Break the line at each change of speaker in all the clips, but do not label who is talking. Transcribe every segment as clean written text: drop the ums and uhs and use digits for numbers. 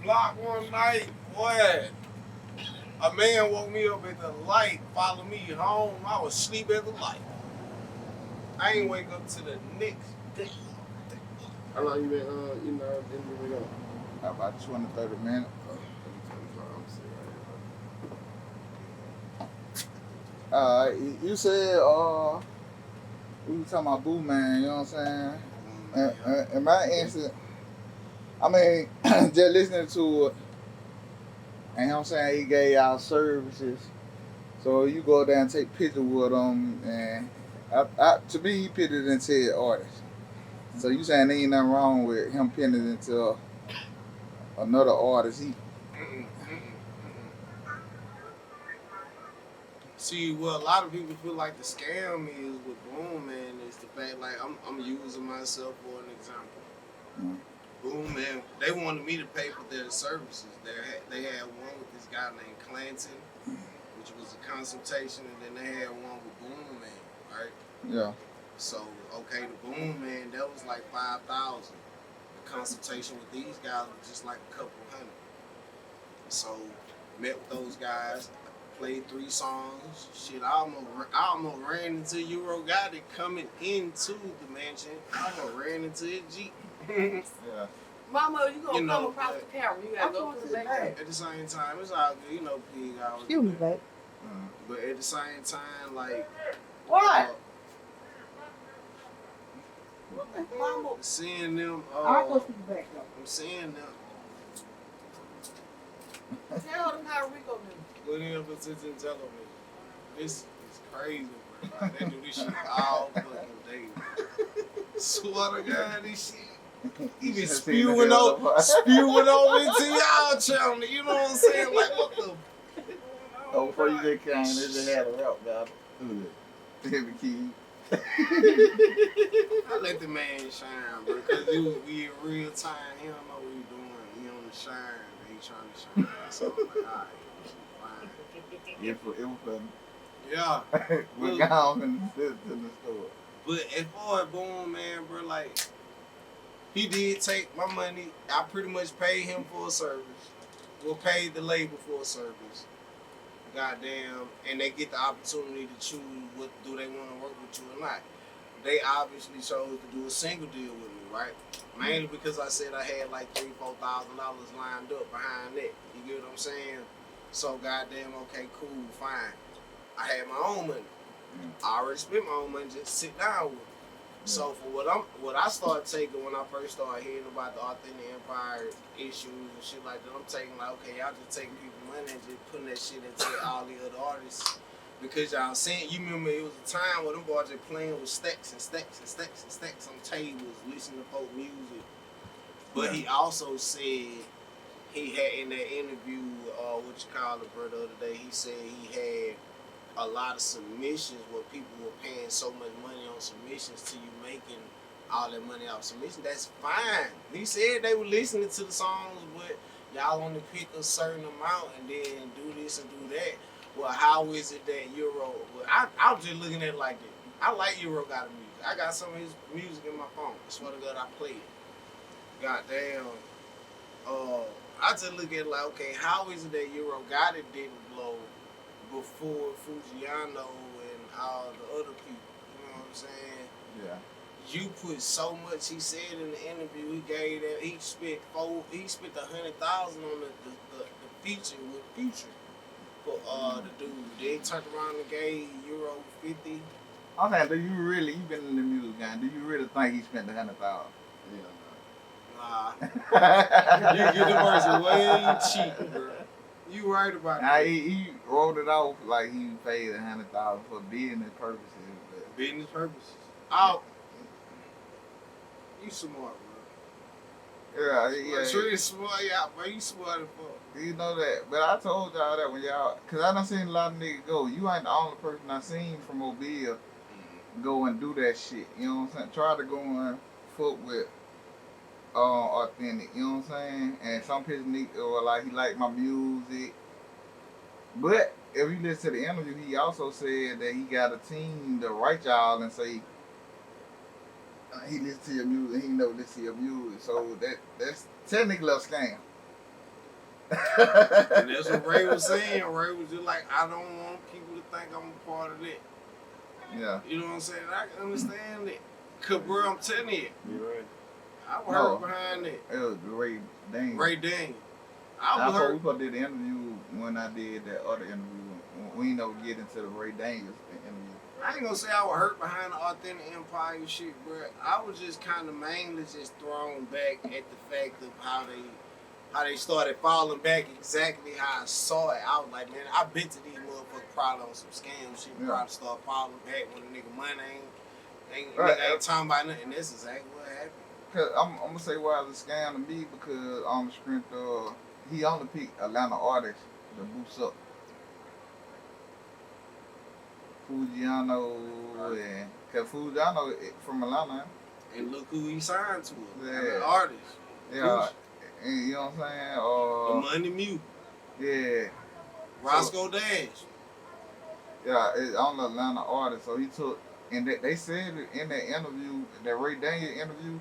block one night, boy. A man woke me up at the light, followed me home. I was asleep at the light. I ain't wake up to the next day.
How long you been eating didn't we go?
About 20, 30 minutes. You said we were talking about Booman, you know what I'm saying? In my instance, I mean, just listening to it, and you know what I'm saying, he gave y'all services. So you go down and take pictures with him, and to me, he put it into artist. So you saying there ain't nothing wrong with him pinning it into another artist?
See, what a lot of people feel like the scam is with Booman is the fact, like, I'm using myself for an example. Booman, they wanted me to pay for their services. They had one with this guy named Clanton, which was a consultation, and then they had one with Booman, right?
Yeah.
So, okay, the Booman, that was like $5,000. The consultation with these guys was just like a couple hundred. So, met with those guys, played 3 songs. Shit, I almost ran into Euro Gotti coming into the mansion. I almost ran into his Jeep.
Yeah.
Mama, you gonna come across the camera. You gotta go to the back.
At the same time, it's all good. You know, pig hours.
Excuse me, babe.
But at the same time, like...
What?
Mama, seeing them...
I'll go to the back, though.
I'm seeing them...
Tell them how Rico do.
Put in for and tell them, this is crazy, bro. They do this shit all fucking day. Swear to God, this shit. He been spewing over into y'all channel. You know what I'm saying? Like, what the?
Oh, before you get came, they just had a rap guy. Heavy key.
I let the man shine, bro, because it was in real time. He don't know what he doing. He on the shine. He trying to shine. So I'm like, all right.
It was fun.
Yeah.
We're gone in the store.
But as far as Booman, bro, like, he did take my money. I pretty much paid him for a service. Well, paid the label for a service. Goddamn. And they get the opportunity to choose what do they want to work with you or not. They obviously chose to do a single deal with me, right? Mainly because I said I had like $3,000-$4,000 lined up behind that. You get what I'm saying? So goddamn, okay, cool, fine. I had my own money. I already spent my own money just to sit down with. So for what I started taking when I first started hearing about the Authentic Empire issues and shit like that, I'm taking like, okay, y'all just taking people's money and just putting that shit into all the other artists. Because y'all saying, you remember it was a time where them boys just playing with stacks and stacks and stacks and stacks on tables, listening to folk music. But he also said, he had in that interview, bro, the other day, he said he had a lot of submissions where people were paying so much money on submissions to you making all that money off submissions. That's fine. He said they were listening to the songs, but y'all only pick a certain amount and then do this and do that. Well, how is it that Euro... Well, I was just looking at it like this. I like Euro Gotti music. I got some of his music in my phone. I swear to God, I play it. Goddamn. I just look at it like, okay, how is it that Euro Gotti didn't blow before Fujiano and all the other people? You know what I'm saying?
Yeah.
You put so much. He said in the interview, he gave that he spent $100,000 on the feature with Future for the dude. They turned around and gave Euro 50.
I'm saying, you been in the music game? Do you really think he spent the $100,000?
Yeah. Nah. You get the person way cheap, bro. You right about that.
He wrote it off like he paid $100,000 for business purposes. But
business purposes. Oh, you smart, bro.
Yeah.
Sure, you smart, yeah, bro. You smart as fuck.
You know that, but I told y'all that when y'all, cause I done seen a lot of niggas go. You ain't the only person I seen from Mobile go and do that shit. You know what I'm saying? Try to go and fuck with Authentic. You know what I'm saying? And some people or like he like my music. But if you listen to the interview, he also said that he got a team to write y'all and say he listen to your music. He know listen to your music. So that's technically a scam.
And that's what Ray was saying. Ray was just like, I don't want people to think I'm a part of that.
Yeah.
You know what I'm saying? I can understand it. Cause bro, I'm telling you,
You right.
I was hurt behind that.
It was Ray Daniels.
Ray Daniels. I was hurt.
We did the interview when I did that other interview. We ain't never get into the Ray Daniels interview.
I ain't gonna say I was hurt behind the Authentic Empire shit, bro. I was just kind of mainly just thrown back at the fact of how they started falling back exactly how I saw it. I was like, man, I bet to these motherfuckers probably on some scam shit. Probably start falling back when the nigga money ain't talking about nothing. And that's exactly what happened.
Cause I'm gonna say why it's a scam to me because on the strength of he only picked Atlanta artists to boost up. Fujiano and cause Fujiano from Atlanta.
And look who he signed to.
Yeah.
An artist.
Yeah. And you know what I'm saying?
The Money Mute.
Yeah.
Roscoe Dash.
Yeah, it's on the Atlanta artist. So he took, and they said in that interview, that Ray Daniels interview,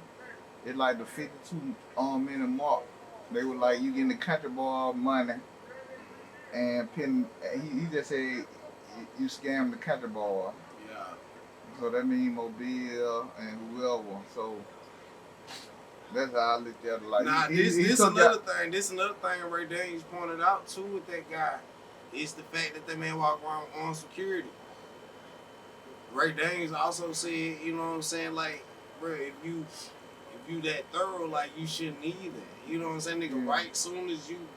it's like the 52 minute mark. They were like, you getting the country boy money, and he just said, you scammed the country boy.
Yeah.
So that means Mobile and whoever. So that's how I looked at it. Like,
nah, this another thing. This another thing Ray Daniels pointed out too with that guy. It's the fact that man walk around on security. Ray Daniels also said, you know what I'm saying, like, bro, if you that thorough, like, you shouldn't need that. You know what I'm saying, nigga? Right soon as you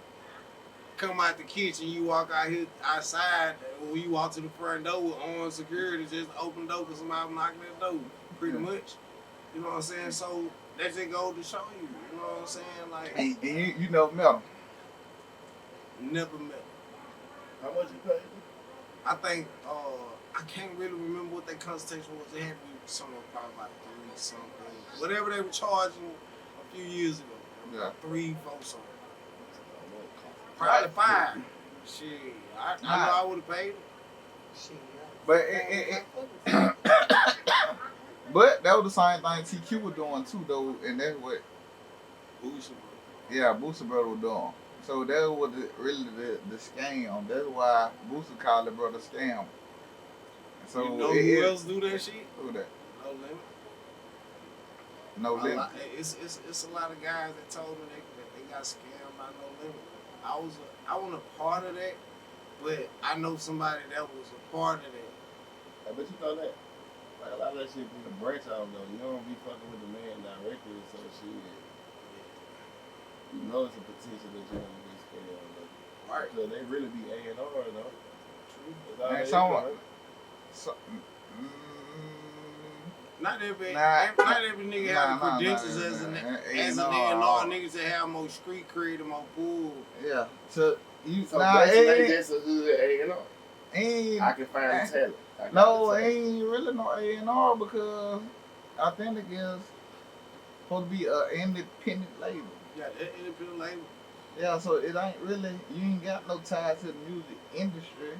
come out the kitchen, you walk out here outside, or you walk to the front door with on security, just open the door because somebody knocking at the door, pretty much. You know what I'm saying? So that just goes to show you. You know what I'm saying? Like,
and you never met him.
Never met.
How much you paid?
I think I can't really remember what that consultation was. It had to be somewhere probably like 3 something. Whatever they were charging a few years ago.
Yeah.
3, 4 something. Probably 5. Shit. I know I would have paid it. Shit.
But that was the same thing TQ was doing too though, and that's what Booster Brother was doing. So that was really the scam. That's why Booster called it brother scam. So
you know who else do that shit?
Who that?
No Limit.
No Limit.
It's a lot of guys that told me that they got scammed by No Limit. I wasn't a part of that, but I know somebody that was a part of that.
I bet you know that. Like a lot of that shit from the branch out though. You don't be fucking with the man directly, so shit. You know it's a potential that you're gonna get scammed on.
Right.
So they really be A&R though. True.
Man,
not every nigga have the credentials as an A&R. Niggas that have more street cred and more pool.
Yeah. So you
so basically that's a good A&R. I can find talent.
No, it ain't really no A&R because Authentic is supposed to be an independent label.
Yeah, independent label.
Yeah, so it ain't really, you ain't got no tie to the music industry.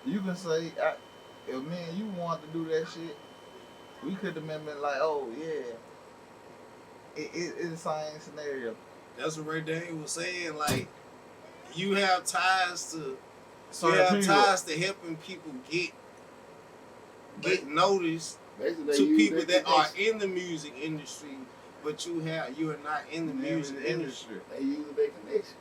You can say, if me and you want to do that shit, we could have been like, oh yeah, it's the same scenario.
That's what Ray Daniels was saying. Like, you have ties to, helping people get noticed to people that are in the music industry, but you are not in the music industry.
They use their connection.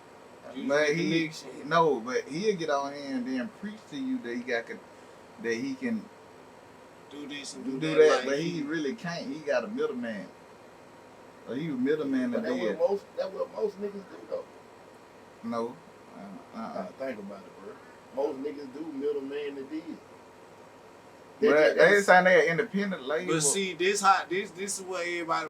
But he'll get on here and then preach to you that he can
do this and
do that, like, but he really can't. He got a middleman. So he was middleman to
that's what most niggas do though.
No.
Think about it, bro. Most niggas do middleman the deal.
But they saying they're independent label.
But see, this is what everybody